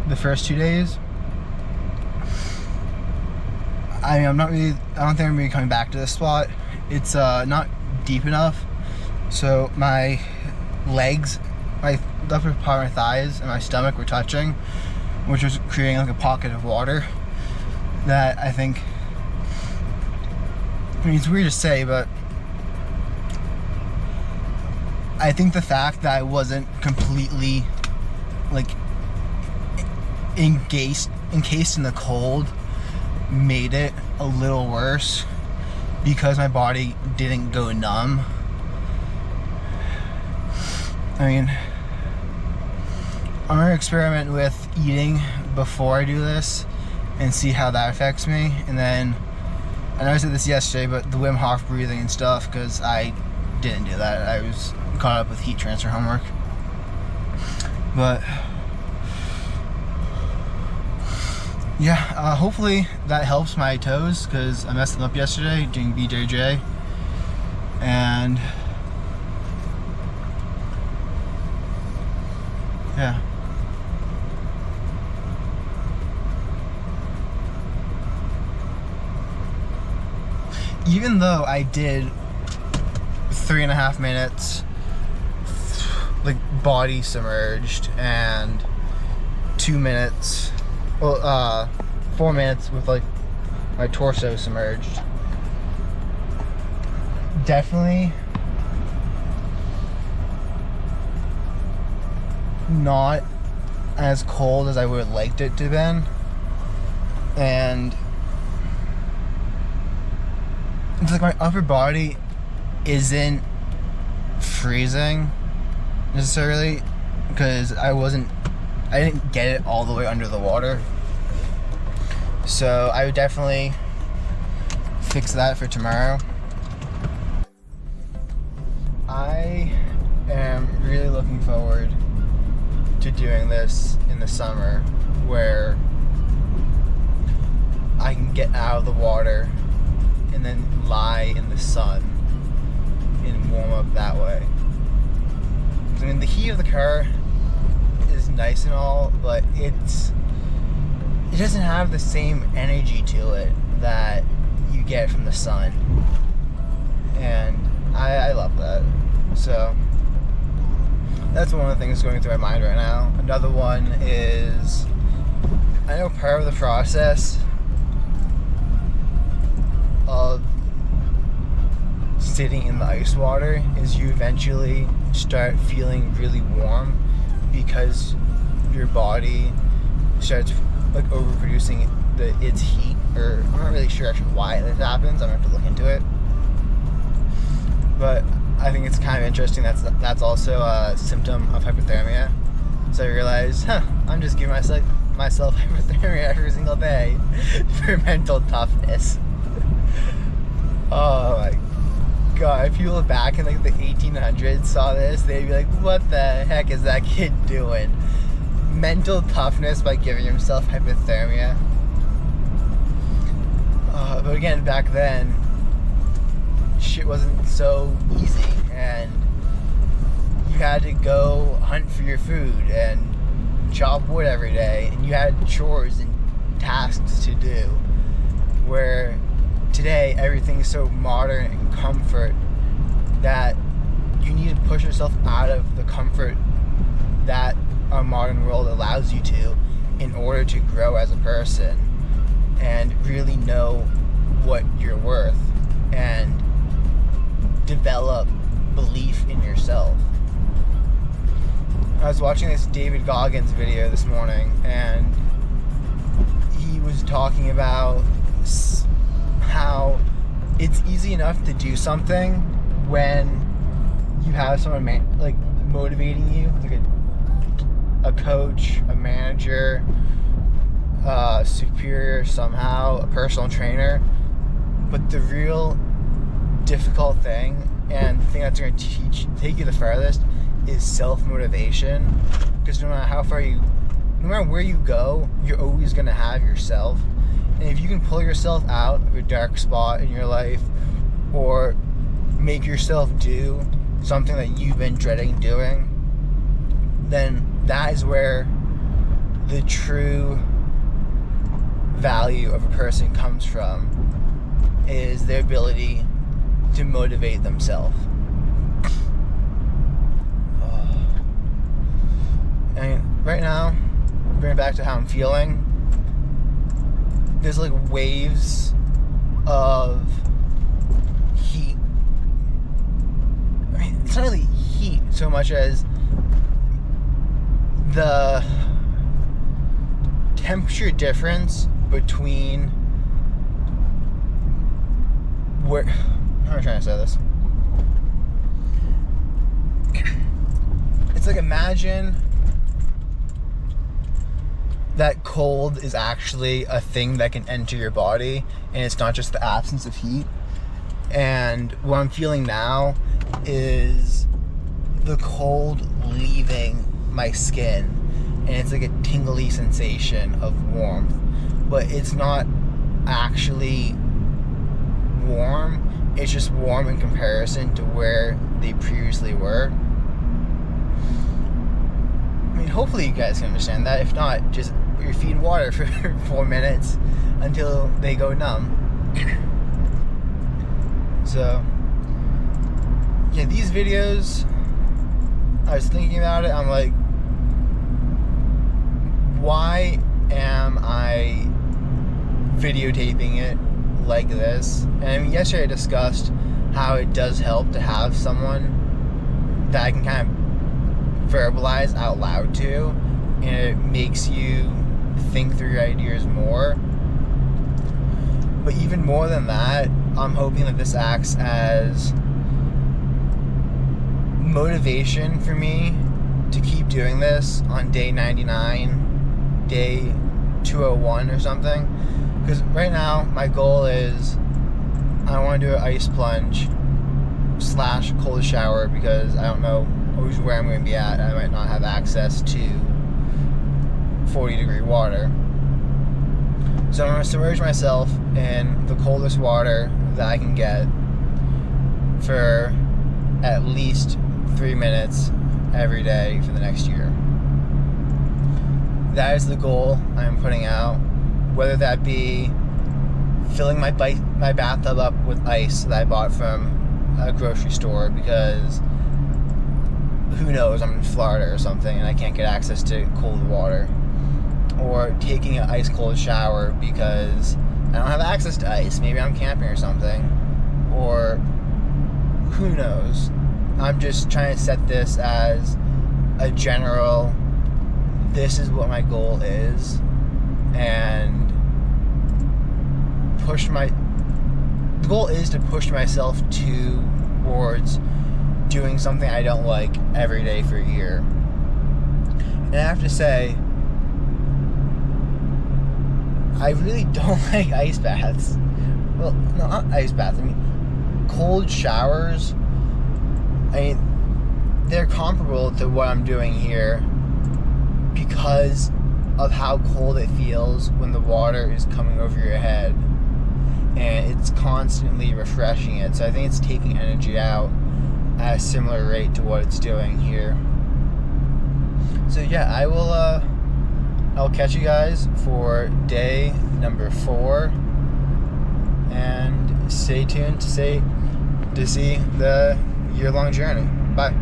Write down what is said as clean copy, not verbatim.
the first 2 days. I mean, I don't think I'm gonna be coming back to this spot. It's not deep enough, so my legs, the upper part of my thighs and my stomach were touching, which was creating like a pocket of water that I think, I mean, it's weird to say, but I think the fact that I wasn't completely like encased in the cold made it a little worse because my body didn't go numb. I mean, I'm gonna experiment with eating before I do this and see how that affects me. And then, I know I said this yesterday, but the Wim Hof breathing and stuff, because I didn't do that. I was caught up with heat transfer homework. But yeah, hopefully that helps my toes, because I messed them up yesterday doing BJJ. And yeah. Even though I did 3.5 minutes like body submerged and 2 minutes, well, 4 minutes with like my torso submerged, definitely not as cold as I would have liked it to have been. And it's like my upper body isn't freezing necessarily, because I didn't get it all the way under the water. So I would definitely fix that for tomorrow. I am really looking forward to doing this in the summer, where I can get out of the water and then lie in the sun and warm up that way. I mean, the heat of the car is nice and all, but it doesn't have the same energy to it that you get from the sun, and I love that. So that's one of the things going through my mind right now. Another one is, I know part of the process of sitting in the ice water is you eventually start feeling really warm, because your body starts like overproducing its heat, or I'm not really sure actually why this happens. I'm gonna have to look into it, but I think it's kind of interesting. That's also a symptom of hypothermia. So I realized, I'm just giving myself hypothermia every single day for mental toughness. Oh my god, if you look back in like the 1800s saw this, they'd be like, what the heck is that kid doing? Mental toughness by giving himself hypothermia. But again, back then, shit wasn't so easy, and you had to go hunt for your food and chop wood every day, and you had chores and tasks to do, where today everything is so modern and comfort that you need to push yourself out of the comfort that our modern world allows you to, in order to grow as a person and really know what you're worth and develop belief in yourself. I was watching this David Goggins video this morning, and he was talking about how it's easy enough to do something when you have someone like motivating you, like a coach, a manager, a superior somehow, a personal trainer. But the real difficult thing, and the thing that's going to take you the farthest, is self-motivation. Because no matter where you go, you're always going to have yourself. And if you can pull yourself out of a dark spot in your life, or make yourself do something that you've been dreading doing, then that is where the true value of a person comes from is their ability to motivate themselves. And right now, bring it back to how I'm feeling. There's like waves of heat. I mean, it's not really heat so much as the temperature difference between where, how am I trying to say this? It's like, imagine that cold is actually a thing that can enter your body, and it's not just the absence of heat. And what I'm feeling now is the cold leaving my skin, and it's like a tingly sensation of warmth, but it's not actually warm. It's just warm in comparison to where they previously were. I mean, hopefully you guys can understand that. If not, just put your feet in water for 4 minutes until they go numb. So, yeah, these videos, I was thinking about it, I'm like, why am I videotaping it like this? And I mean, yesterday I discussed how it does help to have someone that I can kind of verbalize out loud to, and it makes you think through your ideas more. But even more than that, I'm hoping that this acts as motivation for me to keep doing this on day 99, day 201 or something. Because right now my goal is I want to do an ice plunge / cold shower, because I don't know always where I'm going to be at. I might not have access to 40-degree water. So I'm going to submerge myself in the coldest water that I can get for at least 3 minutes every day for the next year. That is the goal I'm putting out. Whether that be filling my bathtub up with ice that I bought from a grocery store, because who knows, I'm in Florida or something and I can't get access to cold water. Or taking an ice cold shower because I don't have access to ice. Maybe I'm camping or something. Or who knows. I'm just trying to set this as a general, this is what my goal is, and the goal is to push myself towards doing something I don't like every day for a year. And I have to say, I really don't like ice baths. Well, no, not ice baths. I mean, cold showers. I mean, they're comparable to what I'm doing here because of how cold it feels when the water is coming over your head. And it's constantly refreshing it. So I think it's taking energy out at a similar rate to what it's doing here. So yeah, I'll catch you guys for day number 4, and stay tuned to see the year-long journey. Bye.